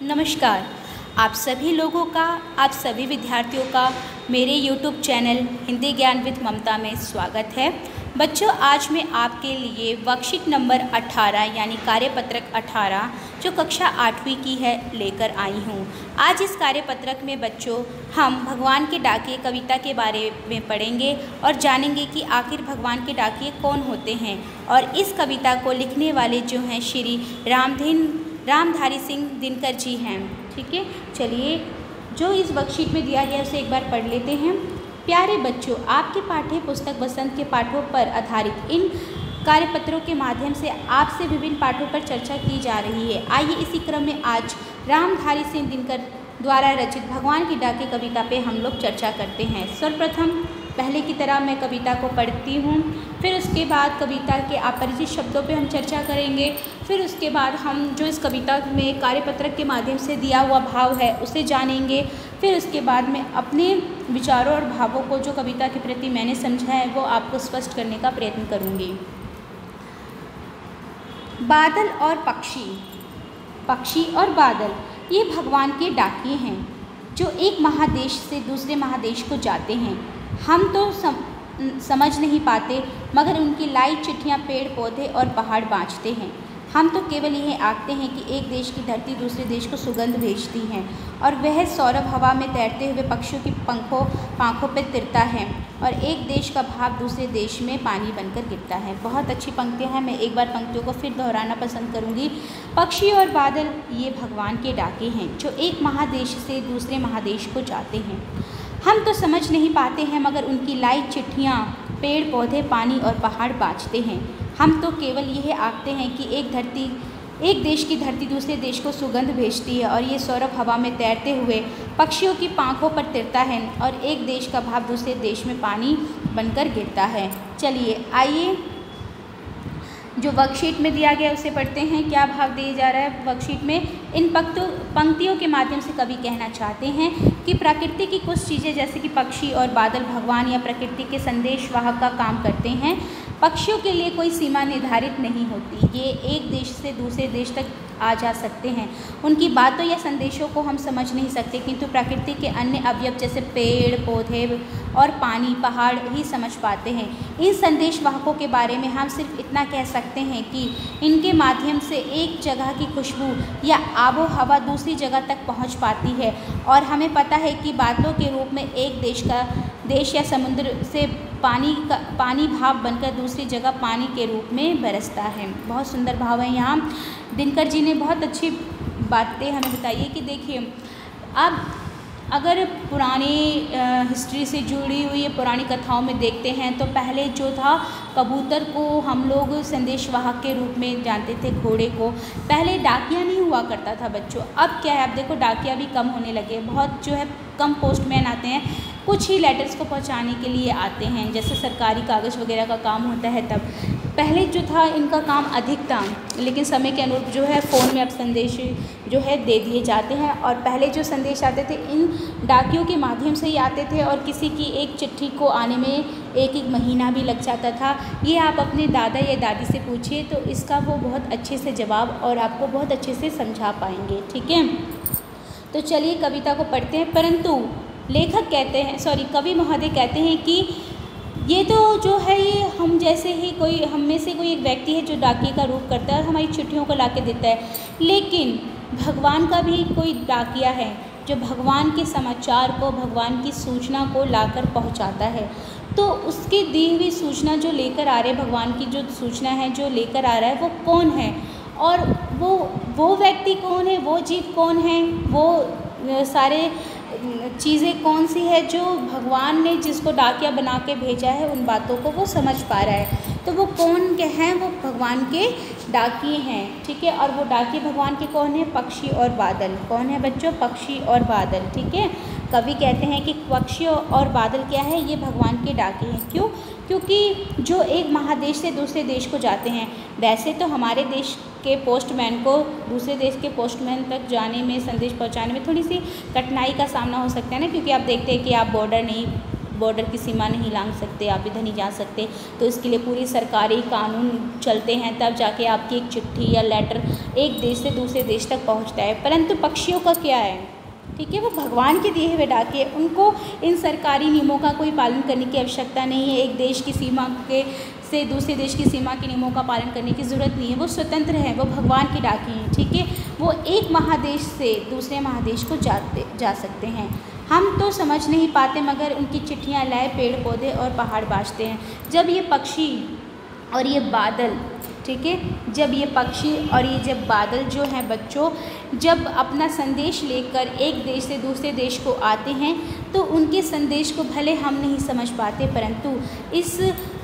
नमस्कार। आप सभी लोगों का, आप सभी विद्यार्थियों का मेरे YouTube चैनल हिंदी ज्ञान विद ममता में स्वागत है। बच्चों, आज मैं आपके लिए वर्कशीट नंबर 18 यानी कार्यपत्रक 18 जो कक्षा 8वीं की है लेकर आई हूँ। आज इस कार्यपत्रक में बच्चों हम भगवान के डाकिये कविता के बारे में पढ़ेंगे और जानेंगे कि आखिर भगवान के डाकिये कौन होते हैं। और इस कविता को लिखने वाले जो हैं श्री रामधारी सिंह दिनकर जी हैं। ठीक है, चलिए जो इस वर्कशीट में दिया गया उसे एक बार पढ़ लेते हैं। प्यारे बच्चों, आपके पाठ्य पुस्तक बसंत के पाठों पर आधारित इन कार्यपत्रों के माध्यम से आपसे विभिन्न पाठों पर चर्चा की जा रही है। आइए इसी क्रम में आज रामधारी सिंह दिनकर द्वारा रचित भगवान की डाकिये कविता पे हम लोग चर्चा करते हैं। सर्वप्रथम पहले की तरह मैं कविता को पढ़ती हूँ, फिर उसके बाद कविता के अपरिचित शब्दों पे हम चर्चा करेंगे। फिर उसके बाद हम जो इस कविता में कार्यपत्रक के माध्यम से दिया हुआ भाव है उसे जानेंगे। फिर उसके बाद मैं अपने विचारों और भावों को जो कविता के प्रति मैंने समझा है वो आपको स्पष्ट करने का प्रयत्न करूँगी। बादल और पक्षी। पक्षी और बादल ये भगवान के डाकिये हैं जो एक महादेश से दूसरे महादेश को जाते हैं। हम तो समझ नहीं पाते, मगर उनकी लाई चिट्ठियाँ पेड़ पौधे और पहाड़ बाँचते हैं। हम तो केवल यह आंकते हैं कि एक देश की धरती दूसरे देश को सुगंध भेजती है और वह सौरभ हवा में तैरते हुए पक्षियों की पंखों पर तिरता है और एक देश का भाव दूसरे देश में पानी बनकर गिरता है। बहुत अच्छी पंक्तियाँ हैं, मैं एक बार पंक्तियों को फिर दोहराना पसंद करूँगी। पक्षी और बादल ये भगवान के डाके हैं जो एक महादेश से दूसरे महादेश को जाते हैं। हम तो समझ नहीं पाते हैं, मगर उनकी लाई चिट्ठियाँ पेड़ पौधे पानी और पहाड़ बाँचते हैं। हम तो केवल यह आंकते हैं कि एक देश की धरती दूसरे देश को सुगंध भेजती है और ये सौरभ हवा में तैरते हुए पक्षियों की पंखों पर तिरता है और एक देश का भाव दूसरे देश में पानी बनकर गिरता है। चलिए आइए जो वर्कशीट में दिया गया उसे पढ़ते हैं। क्या भाव दिया जा रहा है वर्कशीट में? इन पंक्तियों के माध्यम से कवि कहना चाहते हैं कि प्रकृति की कुछ चीज़ें जैसे कि पक्षी और बादल भगवान या प्रकृति के संदेशवाहक का काम करते हैं। पक्षियों के लिए कोई सीमा निर्धारित नहीं होती, ये एक देश से दूसरे देश तक आ जा सकते हैं। उनकी बातों या संदेशों को हम समझ नहीं सकते, किंतु प्रकृति के अन्य अवयव जैसे पेड़ पौधे और पानी पहाड़ ही समझ पाते हैं। इन संदेशवाहकों के बारे में हम सिर्फ इतना कह सकते हैं कि इनके माध्यम से एक जगह की खुशबू या आबो हवा दूसरी जगह तक पहुंच पाती है और हमें पता है कि बादलों के रूप में एक देश या समुद्र से पानी भाप बनकर दूसरी जगह पानी के रूप में बरसता है। बहुत सुंदर भाव है यहाँ। दिनकर जी ने बहुत अच्छी बातें हमें बताई है कि देखिए, अब अगर पुरानी हिस्ट्री से जुड़ी हुई पुरानी कथाओं में देखते हैं तो पहले जो था कबूतर को हम लोग संदेशवाहक के रूप में जानते थे, घोड़े को। पहले डाकिया नहीं हुआ करता था बच्चों। अब क्या है, अब देखो डाकिया भी कम होने लगे, बहुत जो है कम पोस्टमैन आते हैं, कुछ ही लेटर्स को पहुंचाने के लिए आते हैं, जैसे सरकारी कागज़ वगैरह का काम होता है। तब पहले जो था इनका काम अधिक था, लेकिन समय के अनुरूप जो है फ़ोन में अब संदेश जो है दे दिए जाते हैं। और पहले जो संदेश आते थे इन डाकियों के माध्यम से ही आते थे और किसी की एक चिट्ठी को आने में एक महीना भी लग जाता था। ये आप अपने दादा या दादी से पूछिए तो इसका वो बहुत अच्छे से जवाब और आपको बहुत अच्छे से समझा पाएंगे। ठीक है, तो चलिए कविता को पढ़ते हैं। परंतु लेखक कहते हैं, कवि महोदय कहते हैं कि ये तो जो है ये हम जैसे ही हम में से कोई एक व्यक्ति है जो डाकिये का रूप करता है और हमारी चिट्ठियों को लाके देता है, लेकिन भगवान का भी कोई डाकिया है जो भगवान के समाचार को, भगवान की सूचना को लाकर पहुंचाता है। तो उसकी दी हुई सूचना जो लेकर आ रहे, भगवान की जो सूचना है जो लेकर आ रहा है वो कौन है और वो व्यक्ति कौन है, वो जीव कौन है, वो सारे चीज़ें कौन सी है जो भगवान ने जिसको डाकिया बना के भेजा है उन बातों को वो समझ पा रहा है। तो वो कौन के हैं? वो भगवान के डाकिये हैं। ठीक है, और वो डाकिये भगवान के कौन है? पक्षी और बादल। कौन है बच्चों? पक्षी और बादल। ठीक है, कवि कहते हैं कि पक्षी और बादल क्या है? ये भगवान के डाकिये हैं। क्यों? क्योंकि जो एक महादेश से दूसरे देश को जाते हैं, वैसे तो हमारे देश के पोस्टमैन को दूसरे देश के पोस्टमैन तक जाने में, संदेश पहुंचाने में थोड़ी सी कठिनाई का सामना हो सकता है ना, क्योंकि आप देखते हैं कि आप बॉर्डर की सीमा नहीं लांघ सकते, आप इधर नहीं जा सकते, तो इसके लिए पूरी सरकारी कानून चलते हैं, तब जाके आपकी एक चिट्ठी या लेटर एक देश से दूसरे देश तक पहुंचता है। परंतु पक्षियों का क्या है, ठीक है, वो भगवान के दिए हुए डाके, उनको इन सरकारी नियमों का कोई पालन करने की आवश्यकता नहीं है। एक देश की सीमा के से दूसरे देश की सीमा के नियमों का पालन करने की ज़रूरत नहीं है। वो स्वतंत्र हैं, वो भगवान के डाके हैं, ठीक है। वो एक महादेश से दूसरे महादेश को जा सकते हैं। हम तो समझ नहीं पाते, मगर उनकी चिट्ठियाँ लाए पेड़ पौधे और पहाड़ बाँचते हैं। जब ये पक्षी और ये बादल, ठीक है, जब ये पक्षी और ये जब बादल जो हैं बच्चों, जब अपना संदेश लेकर एक देश से दूसरे देश को आते हैं, तो उनके संदेश को भले हम नहीं समझ पाते, परंतु इस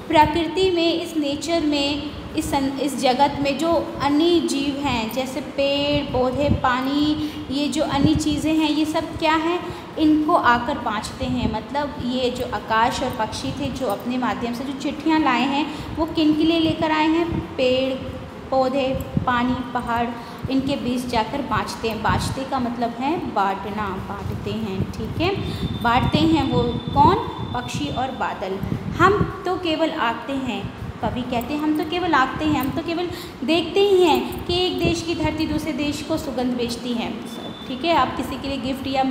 प्रकृति में, इस नेचर में, इस जगत में जो अन्य जीव हैं, जैसे पेड़ पौधे, पानी, ये जो अन्य चीज़ें हैं, ये सब क्या हैं, इनको आकर बाँचते हैं। मतलब ये जो आकाश और पक्षी थे, जो अपने माध्यम से जो चिट्ठियाँ लाए हैं, वो किन के लिए लेकर आए हैं? पेड़ पौधे, पानी, पहाड़, इनके बीच जाकर बाँचते हैं। बाँचते का मतलब है बांटना, बांटते हैं, ठीक है। बांटते हैं वो कौन? पक्षी और बादल। हम तो केवल आते हैं, कवि कहते हैं हम तो केवल आते हैं, हम तो केवल देखते ही हैं कि एक देश की धरती दूसरे देश को सुगंध बेचती है, ठीक है। आप किसी के लिए गिफ्ट या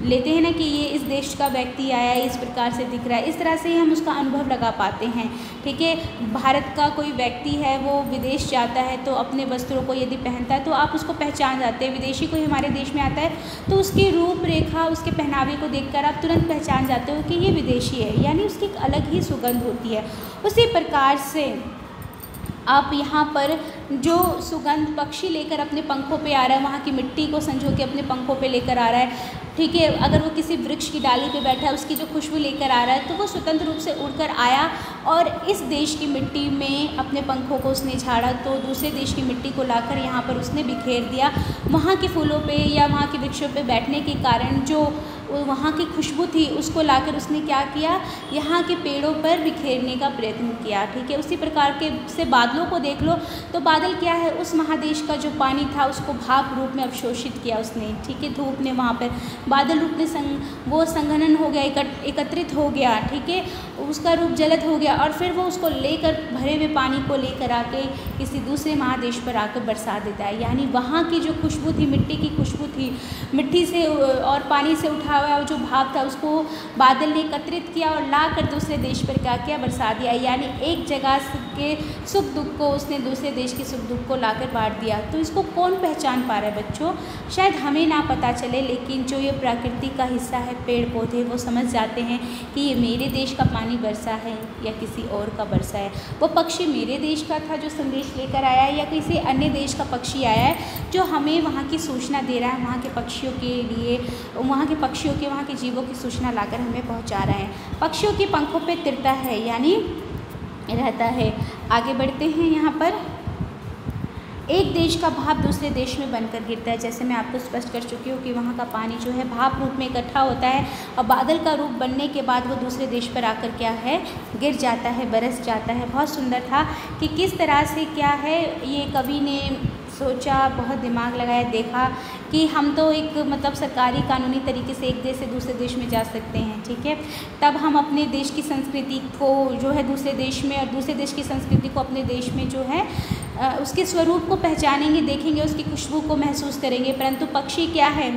लेते हैं ना कि ये इस देश का व्यक्ति आया है, इस प्रकार से दिख रहा है, इस तरह से ही हम उसका अनुभव लगा पाते हैं, ठीक है। भारत का कोई व्यक्ति है, वो विदेश जाता है तो अपने वस्त्रों को यदि पहनता है तो आप उसको पहचान जाते हैं। विदेशी कोई हमारे देश में आता है तो उसकी रूपरेखा, उसके पहनावे को देखकर आप तुरंत पहचान जाते हो कि ये विदेशी है, यानी उसकी एक अलग ही सुगंध होती है। उसी प्रकार से आप यहाँ पर जो सुगंध पक्षी लेकर अपने पंखों पे आ रहा है, वहाँ की मिट्टी को संजो के अपने पंखों पे लेकर आ रहा है, ठीक है। अगर वो किसी वृक्ष की डाली पे बैठा है, उसकी जो खुशबू लेकर आ रहा है, तो वो स्वतंत्र रूप से उड़कर आया और इस देश की मिट्टी में अपने पंखों को उसने झाड़ा, तो दूसरे देश की मिट्टी को लाकर यहाँ पर उसने बिखेर दिया। वहाँ के फूलों पे या वहाँ के वृक्षों पे बैठने के कारण जो वहाँ की खुशबू थी, उसको लाकर उसने क्या किया, यहाँ के पेड़ों पर बिखेरने का प्रयत्न किया, ठीक है। उसी प्रकार के से बादलों को देख लो, तो बादल क्या है, उस महादेश का जो पानी था उसको भाप रूप में अवशोषित किया उसने, ठीक है। धूप ने वहाँ पर बादल रूप में वो संघनन हो गया, एकत्रित हो गया, ठीक है, उसका रूप जलद हो गया, और फिर वो उसको लेकर भरे हुए पानी को लेकर आके किसी दूसरे महादेश पर आकर बरसा देता है। यानी वहाँ की जो खुशबू थी, मिट्टी की खुशबू थी, मिट्टी से और पानी से उठा हुआ जो भाप था, उसको बादल ने एकत्रित किया और लाकर दूसरे देश पर क्या किया, बरसा दिया। यानी एक जगह के सुख दुख को उसने दूसरे देश के सुख दुख को लाकर बांट दिया। तो इसको कौन पहचान पा रहा है बच्चों? शायद हमें ना पता चले, लेकिन जो ये प्रकृति का हिस्सा है, पेड़ पौधे, वो समझ जाते हैं कि ये मेरे देश का पानी बरसा है या किसी और का बरसा है। वो पक्षी मेरे देश का था जो संदेश लेकर आया है, या किसी अन्य देश का पक्षी आया है जो हमें वहाँ की सूचना दे रहा है, वहाँ के पक्षियों के लिए, वहाँ के पक्षियों के, वहाँ के जीवों की सूचना लाकर हमें पहुँचा रहा है। पक्षियों के पंखों पर तिरता है, यानी रहता है। आगे बढ़ते हैं। यहाँ पर एक देश का भाप दूसरे देश में बनकर गिरता है। जैसे मैं आपको स्पष्ट कर चुकी हूँ कि वहाँ का पानी जो है भाप रूप में इकट्ठा होता है और बादल का रूप बनने के बाद वो दूसरे देश पर आकर क्या है, गिर जाता है, बरस जाता है। बहुत सुंदर था कि किस तरह से क्या है, ये कवि ने सोचा, बहुत दिमाग लगाया, देखा कि हम तो एक मतलब सरकारी कानूनी तरीके से एक देश से दूसरे देश में जा सकते हैं, ठीक है। तब हम अपने देश की संस्कृति को जो है दूसरे देश में, और दूसरे देश की संस्कृति को अपने देश में जो है उसके स्वरूप को पहचानेंगे, देखेंगे, उसकी खुशबू को महसूस करेंगे। परंतु पक्षी क्या है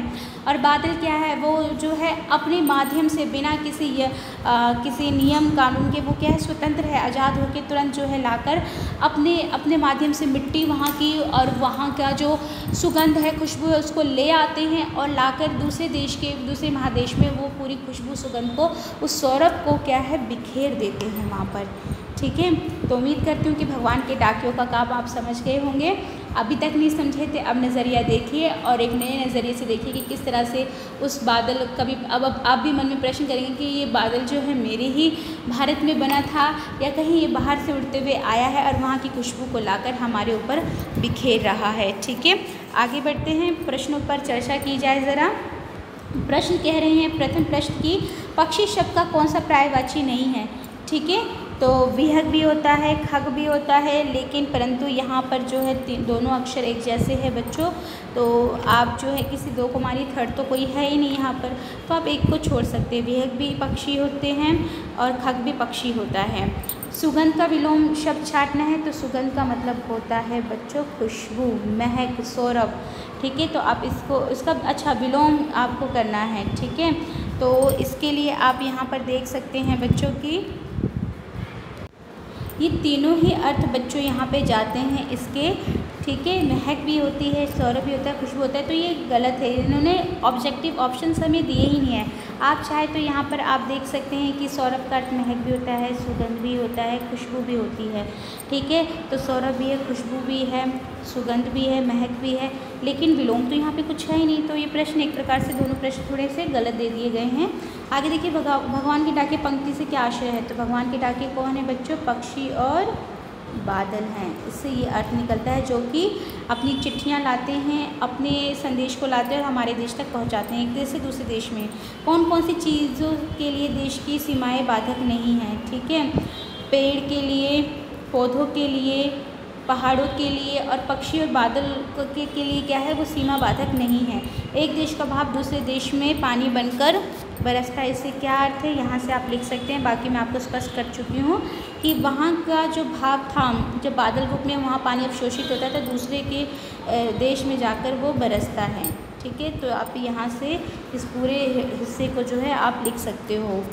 और बादल क्या है, वो जो है अपने माध्यम से बिना किसी नियम कानून के वो क्या है, स्वतंत्र है, आज़ाद होकर तुरंत जो है लाकर अपने माध्यम से मिट्टी वहाँ की और वहाँ का जो सुगंध है, खुशबू है, उसको ले आते हैं और लाकर दूसरे देश के, दूसरे महादेश में वो पूरी खुशबू सुगंध को, उस सौरभ को क्या है, बिखेर देते हैं वहाँ पर, ठीक है। तो उम्मीद करती हूँ कि भगवान के डाकियों का काम आप समझ गए होंगे। अभी तक नहीं समझे थे, अब नज़रिया देखिए और एक नए नज़रिए से देखिए कि किस तरह से उस बादल, कभी अब आप भी मन में प्रश्न करेंगे कि ये बादल जो है मेरे ही भारत में बना था या कहीं ये बाहर से उड़ते हुए आया है और वहाँ की खुशबू को लाकर हमारे ऊपर बिखेर रहा है, ठीक है। आगे बढ़ते हैं, प्रश्नों पर चर्चा की जाए ज़रा। प्रश्न कह रहे हैं, प्रथम प्रश्न की पक्षी शब्द का कौन सा पर्यायवाची नहीं है, ठीक है। तो विहग भी होता है, खग भी होता है, लेकिन परंतु यहाँ पर जो है दोनों अक्षर एक जैसे हैं बच्चों। तो आप जो है किसी दो को मारिए, थर्ड तो कोई है ही नहीं यहाँ पर, तो आप एक को छोड़ सकते हैं। विहग भी पक्षी होते हैं और खग भी पक्षी होता है। सुगंध का विलोम शब्द छाँटना है, तो सुगंध का मतलब होता है बच्चों खुशबू, महक, सौरभ। ठीक है, तो आप इसका अच्छा विलोम आपको करना है। ठीक है, तो इसके लिए आप यहाँ पर देख सकते हैं बच्चों की ये तीनों ही अर्थ बच्चों यहाँ पे जाते हैं इसके। ठीक है, महक भी होती है, सौरभ भी होता है, खुशबू होता है, तो ये गलत है। इन्होंने ऑब्जेक्टिव ऑप्शंस हमें दिए ही नहीं है। आप चाहे तो यहाँ पर आप देख सकते हैं कि सौरभ का अर्थ महक भी होता है, सुगंध भी होता है, खुशबू भी होती है। ठीक है, तो सौरभ भी है, खुशबू भी है, सुगंध भी है, महक भी है, लेकिन विलोम तो यहाँ पे कुछ है ही नहीं। तो ये प्रश्न एक प्रकार से दोनों प्रश्न थोड़े से गलत दे दिए गए हैं। आगे देखिए, भगवान के डाके पंक्ति से क्या आशय है। तो भगवान के डाके कौन है बच्चों, पक्षी और बादल हैं। इससे ये अर्थ निकलता है जो कि अपनी चिट्ठियाँ लाते हैं, अपने संदेश को लाते हैं और हमारे देश तक पहुंचाते हैं, एक देश से दूसरे देश में। कौन कौन सी चीज़ों के लिए देश की सीमाएं बाधक नहीं हैं। ठीक है, पेड़ के लिए, पौधों के लिए, पहाड़ों के लिए और पक्षी और बादल के लिए क्या है, वो सीमा बाधक नहीं है। एक देश का भाव दूसरे देश में पानी बनकर बरसता है। इससे क्या अर्थ है, यहाँ से आप लिख सकते हैं। बाकी मैं आपको स्पष्ट कर चुकी हूँ कि वहाँ का जो भाव था, जब बादल रूप में वहाँ पानी अवशोषित होता है तो दूसरे के देश में जाकर वो बरसता है। ठीक है, तो आप यहाँ से इस पूरे हिस्से को जो है आप लिख सकते हो।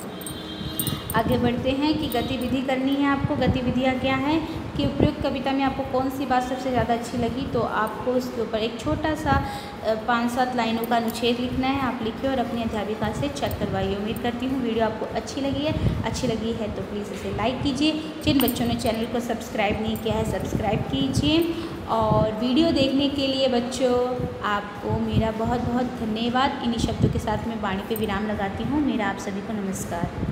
आगे बढ़ते हैं कि गतिविधि करनी है आपको। गतिविधियाँ क्या हैं कि उपयुक्त कविता में आपको कौन सी बात सबसे ज़्यादा अच्छी लगी, तो आपको इसके ऊपर एक छोटा सा 5-7 लाइनों का अनुच्छेद लिखना है। आप लिखिए और अपनी अध्यापिका से चेक करवाइए। उम्मीद करती हूँ वीडियो आपको अच्छी लगी है तो प्लीज़ इसे लाइक कीजिए। जिन बच्चों ने चैनल को सब्सक्राइब नहीं किया है सब्सक्राइब कीजिए। और वीडियो देखने के लिए बच्चों आपको मेरा बहुत बहुत धन्यवाद। इन्हीं शब्दों के साथ मैं वाणी पे विराम लगाती हूँ। मेरा आप सभी को नमस्कार।